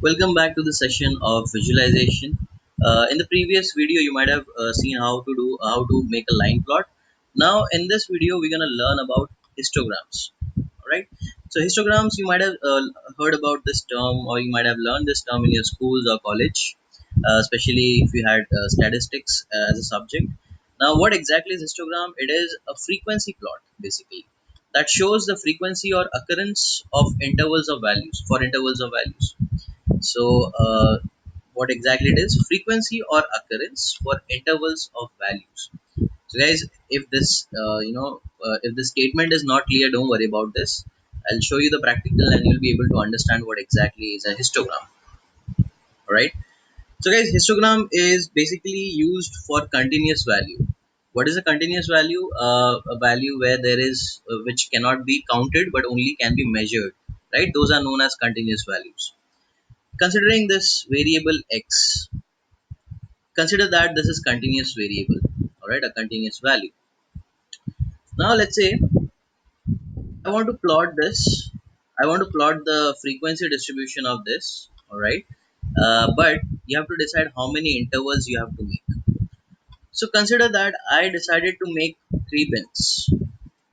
Welcome back to the session of visualization. In the previous video, you might have seen how to make a line plot. Now, in this video, we're gonna learn about histograms. All right. So, histograms, you might have heard about this term, or you might have learned this term in your schools or college, especially if you had statistics as a subject. Now, what exactly is histogram? It is a frequency plot, basically, that shows the frequency or occurrence of intervals of values for intervals of values. So, what exactly it is? Frequency or occurrence for intervals of values. So, guys, if if the statement is not clear, don't worry about this. I'll show you the practical, and you'll be able to understand what exactly is a histogram. All right. So, guys, histogram is basically used for continuous value. What is a continuous value? A value where there is which cannot be counted but only can be measured. Right. Those are known as continuous values. Considering this variable x, consider that this is continuous variable, all right, a continuous value. Now let's say I want to plot this. I want to plot the frequency distribution of this, all right. But you have to decide how many intervals you have to make. So consider that I decided to make three bins,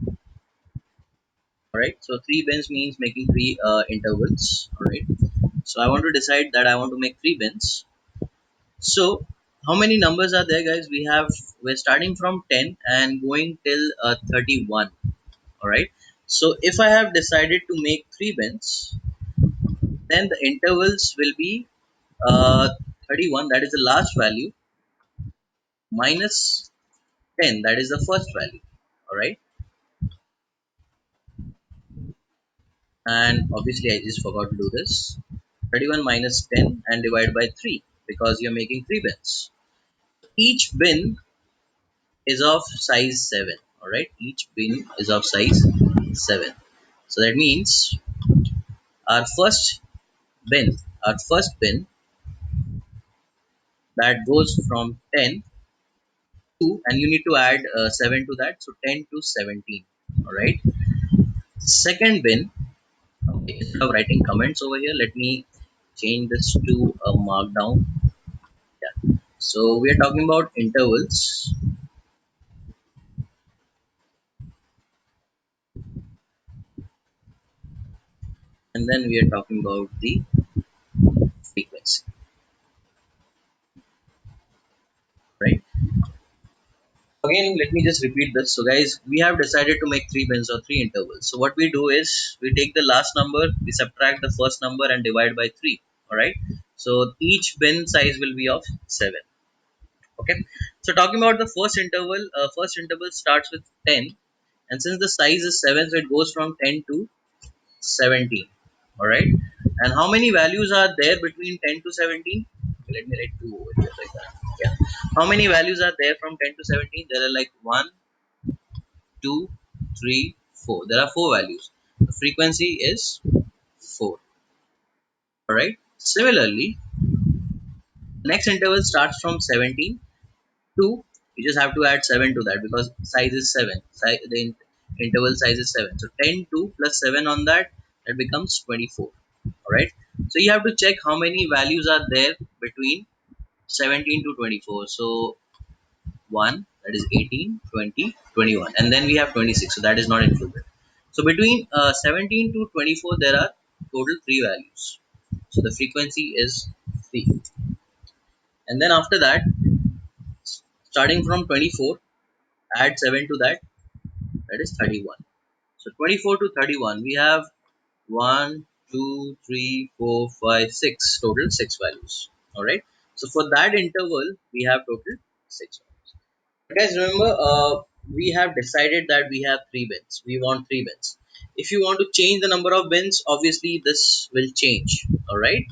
all right. So three bins means making three intervals, all right. So I want to decide that I want to make three bins. So, how many numbers are there, guys? We're starting from 10 and going till 31. All right. So, if I have decided to make three bins, then the intervals will be 31, that is the last value, minus 10, that is the first value. All right. And obviously, I just forgot to do this. 31 minus 10 and divide by 3 because you're making three bins. Each bin is of size 7. All right, each bin is of size 7. So that means our first bin our first bin that goes from 10 to, and you need to add 7 to that, so 10 to 17. All right. Second bin, okay, instead of writing comments over here, let me change this to a markdown. Yeah, so we are talking about intervals, and then we are talking about the frequency, right? Again, let me just repeat this. So, guys, we have decided to make three bins or three intervals. So, what we do is we take the last number, we subtract the first number, and divide by three. All right. So, each bin size will be of 7. Okay. So, talking about the first interval starts with 10, and since the size is 7, so it goes from 10 to 17. All right. And how many values are there between 10 to 17? Okay, let me write 2 over here like that. Yeah. How many values are there from 10 to 17? There are like 1, 2, 3, 4. There are four values. The frequency is 4. Alright. Similarly, the next interval starts from 17 to, you just have to add 7 to that because size is 7. Interval size is 7. So 10 to plus 7 on that, that becomes 24. Alright. So you have to check how many values are there between 17 to 24. So 1, that is 18, 20, 21, and then we have 26, so that is not included. So between 17 to 24 there are total 3 values, so the frequency is 3. And then after that, starting from 24, add 7 to that, that is 31. So 24 to 31 we have 1, 2, 3, 4, 5, 6, total 6 values. All right. So for that interval we have total 6 values. Guys, remember, we have decided that we have three bins. We want three bins. If you want to change the number of bins, obviously this will change. All right.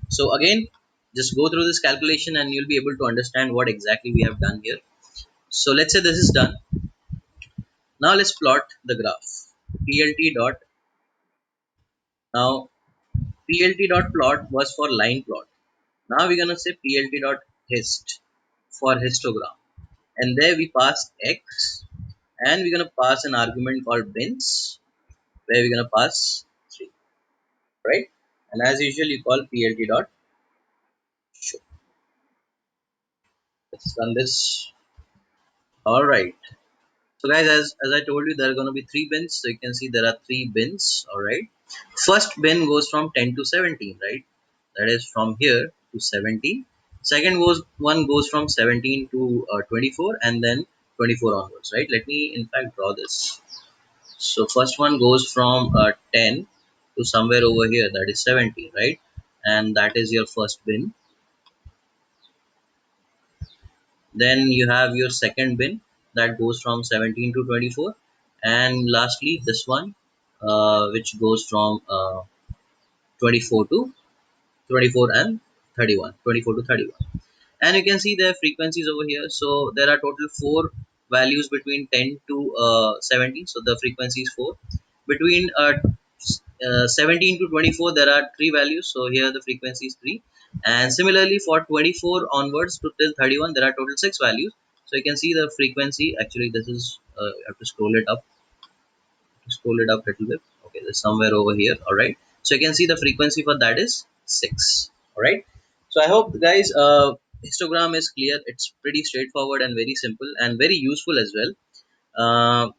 So again, just go through this calculation and you'll be able to understand what exactly we have done here. So let's say this is done. Now let's plot the graph. PLT dot. Now PLT dot plot was for line plot. Now we're gonna say PLT dot hist for histogram, and there we pass x, and we're gonna pass an argument called bins where we're gonna pass 3, right? and as usual you call plt dot show. Let's run this. All right. So guys, as I told you, there are going to be three bins. So you can see there are three bins. All right. First bin goes from 10 to 17, right? That is from here to 17. Second one goes from 17 to 24, and then 24 onwards, right? Let me in fact draw this. So first one goes from 10 to somewhere over here, that is 17, right? And that is your first bin. Then you have your second bin that goes from 17 to 24, and lastly this one, which goes from 24 to 24 and 31, 24 to 31. And you can see the frequencies over here. So there are total four values between 10 to 17. So the frequency is 4. Between 17 to 24 there are three values, so here the frequency is 3. And similarly for 24 onwards to till 31 there are total 6 values. So you can see the frequency. Actually this is I have to scroll it up a little bit. Okay, there's somewhere over here. All right, so you can see the frequency for that is 6. All right, so I hope guys histogram is clear. It's pretty straightforward and very simple and very useful as well. uh,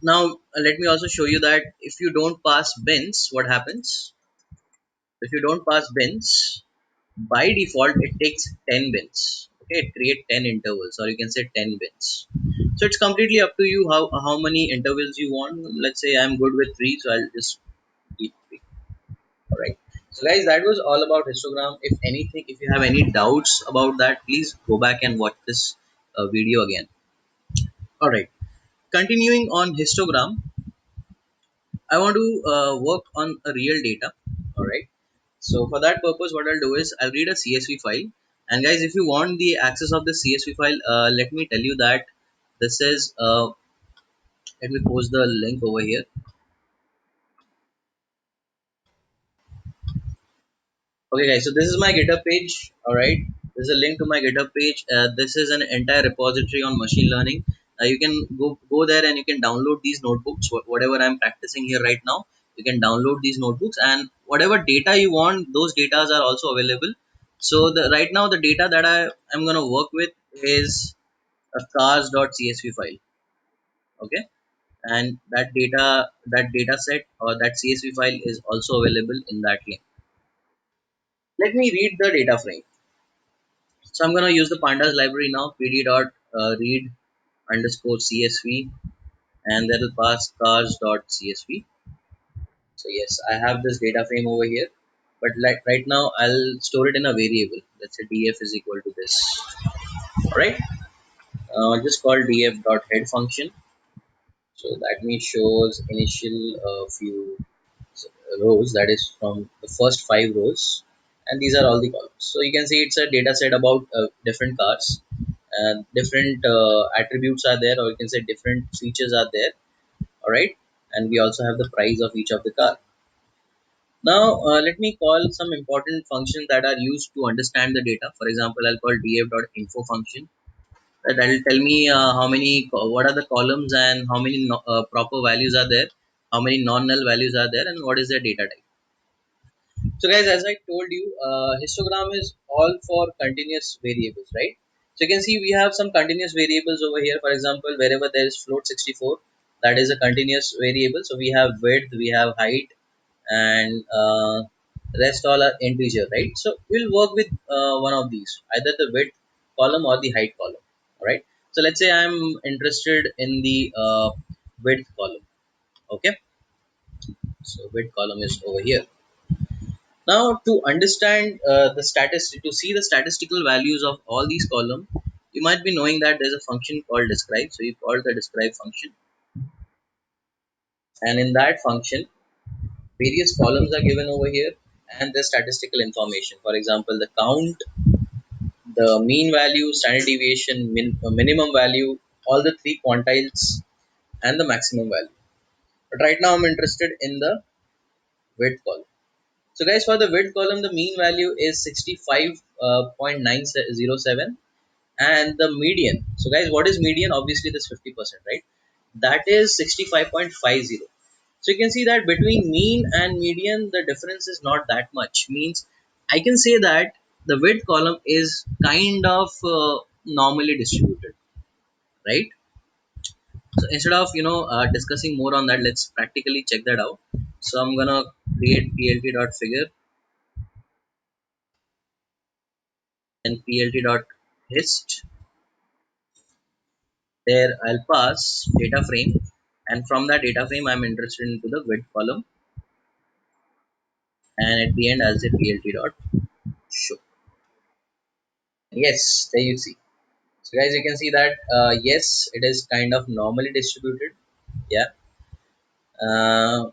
Now let me also show you that if you don't pass bins, what happens. If you don't pass bins, by default it takes 10 bins. Okay, it create 10 intervals, or you can say 10 bins. So it's completely up to you how many intervals you want. Let's say I'm good with 3, so I'll just keep 3. All right, so guys, that was all about histogram. If anything, if you have any doubts about that, please go back and watch this video again. All right, continuing on histogram, I want to work on a real data. All right, so for that purpose what I'll do is I'll read a CSV file. And guys, if you want the access of the CSV file, let me tell you that this is let me post the link over here. Okay guys, so this is my GitHub page. All right, this is a link to my GitHub page. This is an entire repository on machine learning. You can go there and you can download these notebooks. Whatever I'm practicing here right now, you can download these notebooks, and whatever data you want, those data are also available. So the right now the data that I'm gonna work with is a cars.csv file. Okay, and that data set or that CSV file is also available in that link. Let me read the data frame. So I'm going to use the pandas library now, pd dot read underscore csv, and that will pass cars dot csv. So yes, I have this data frame over here, but like right now I'll store it in a variable. Let's say df is equal to this. All right, just call df dot head function. So that means shows initial few rows, that is from the first 5 rows, and these are all the columns. So you can see it's a data set about different cars, and different attributes are there, or you can say different features are there. All right, and we also have the price of each of the car. Now let me call some important functions that are used to understand the data. For example, I'll call df.info function. That will tell me what are the columns and how many proper values are there, how many non-null values are there, and what is their data type. So guys, as I told you, histogram is all for continuous variables, right? So you can see we have some continuous variables over here. For example, wherever there is float 64, that is a continuous variable. So we have width, we have height, and rest all are integer, right? So we'll work with one of these, either the width column or the height column. All right. So let's say I'm interested in the width column. Okay. So width column is over here. Now, to understand to see the statistical values of all these columns, you might be knowing that there's a function called describe. So you call the describe function, and in that function, various columns are given over here, and the statistical information. For example, the count, the mean value, standard deviation, minimum value, all the three quantiles, and the maximum value. But right now, I'm interested in the width column. So guys, for the width column, the mean value is 65.907, and the median. So guys, what is median? Obviously this 50%, right? That is 65.50. So you can see that between mean and median, the difference is not that much. Means I can say that the width column is kind of normally distributed, right? So instead of discussing more on that, let's practically check that out. So I'm gonna create plt.figure and plt.hist. There I'll pass data frame, and from that data frame I'm interested into the width column, and at the end I'll say plt.show. Yes, there you see. So guys, you can see that yes, it is kind of normally distributed. Yeah, uh,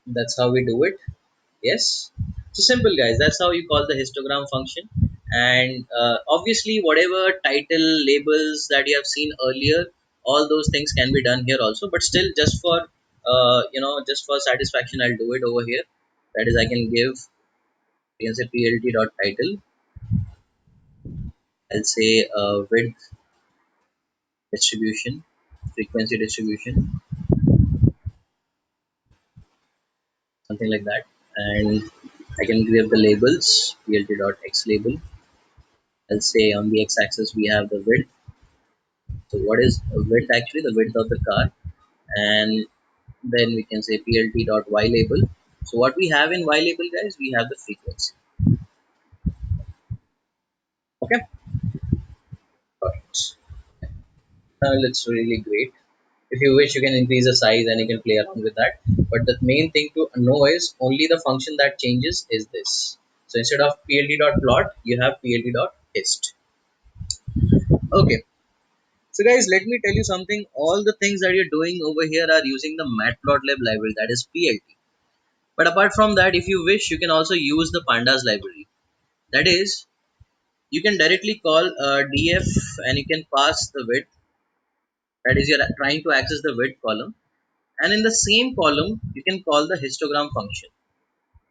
that's how we do it. Yes, so simple guys. That's how you call the histogram function. And obviously, whatever title labels that you have seen earlier, all those things can be done here also. But still, just for just for satisfaction, I'll do it over here. That is, I can give, you can say plt dot title. I'll say width distribution, frequency distribution, something like that. And I can give the labels plt.x label. I'll say on the x-axis we have the width. So what is width actually? The width of the car. And then we can say plt.y label. So what we have in y label guys, we have the frequency. Okay, perfect. It's really great. If you wish, you can increase the size and you can play around with that. But the main thing to know is only the function that changes is this. So instead of plt.plot, you have plt.hist. Okay. So guys, let me tell you something. All the things that you're doing over here are using the Matplotlib library, that is PLT. But apart from that, if you wish, you can also use the pandas library. That is, you can directly call df and you can pass the width. That is, you're trying to access the width column. And in the same column, you can call the histogram function.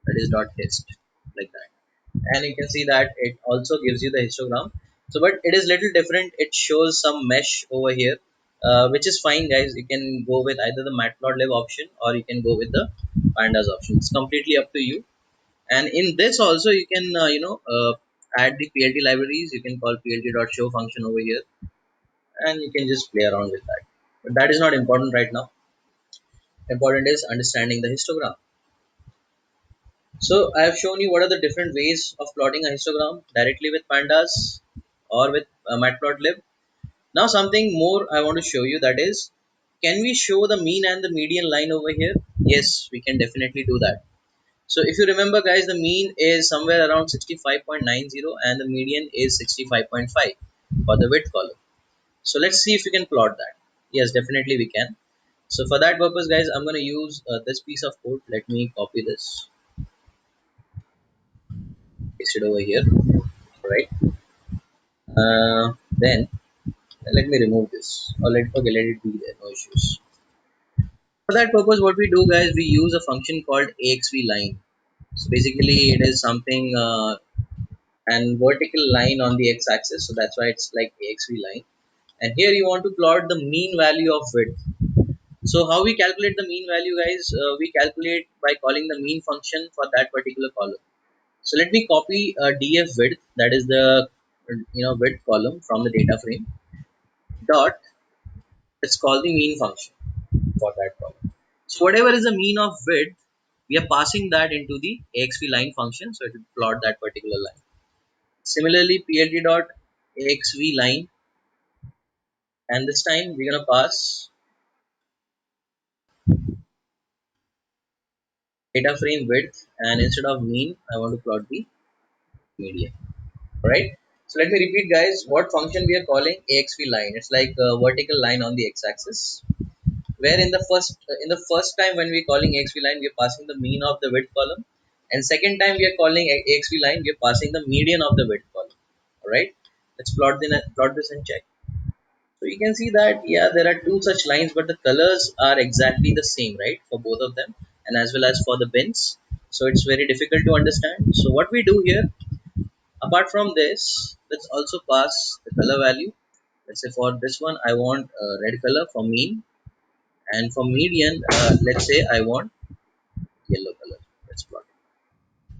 That is dot hist, like that. And you can see that it also gives you the histogram. So but it is little different. It shows some mesh over here, which is fine guys. You can go with either the matplotlib option or you can go with the pandas option. It's completely up to you. And in this also you can add the plt libraries. You can call plt.show function over here, and you can just play around with that. But that is not important right now. Important is understanding the histogram. So I have shown you what are the different ways of plotting a histogram directly with pandas or with matplotlib. Now something more I want to show you, that is, can we show the mean and the median line over here? Yes, we can definitely do that. So if you remember guys, the mean is somewhere around 65.90 and the median is 65.5 for the width column. So let's see if we can plot that. Yes, definitely we can. So for that purpose guys, I'm going to use this piece of code. Let me copy this, paste it over here. Right. Then let me remove this. Or let it be there, no issues. For that purpose, what we do guys, we use a function called axv line. So basically it is something and vertical line on the x-axis, so that's why it's like axv line. And here you want to plot the mean value of width. So how we calculate the mean value guys, we calculate by calling the mean function for that particular column. So let me copy df width, that is the width column from the data frame, dot, let's call the mean function for that column. So whatever is the mean of width, we are passing that into the axv line function, so it will plot that particular line. Similarly, plt dot axv line, and this time we're gonna pass data frame width, and instead of mean, I want to plot the median. Alright. So let me repeat, guys. What function we are calling axv line? It's like a vertical line on the x-axis. Where in the first time when we're calling axv line, we're passing the mean of the width column, and second time we are calling axv line, we're passing the median of the width column. All right, let's plot this and check. So you can see that yeah, there are two such lines, but the colors are exactly the same, right, for both of them, and as well as for the bins. So it's very difficult to understand. So what we do here, apart from this, let's also pass the color value. Let's say for this one I want red color for mean, And for median, let's say I want yellow color. Let's plot it.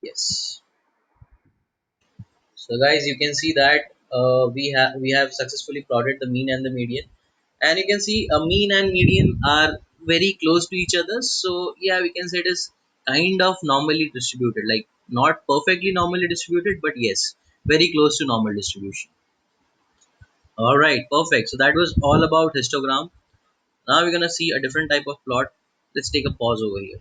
Yes. So guys, you can see that we have successfully plotted the mean and the median, and you can see a mean and median are very close to each other. So yeah, we can say it is kind of normally distributed, like not perfectly normally distributed, but yes, very close to normal distribution. All right, perfect. So that was all about histogram. Now we're gonna see a different type of plot. Let's take a pause over here.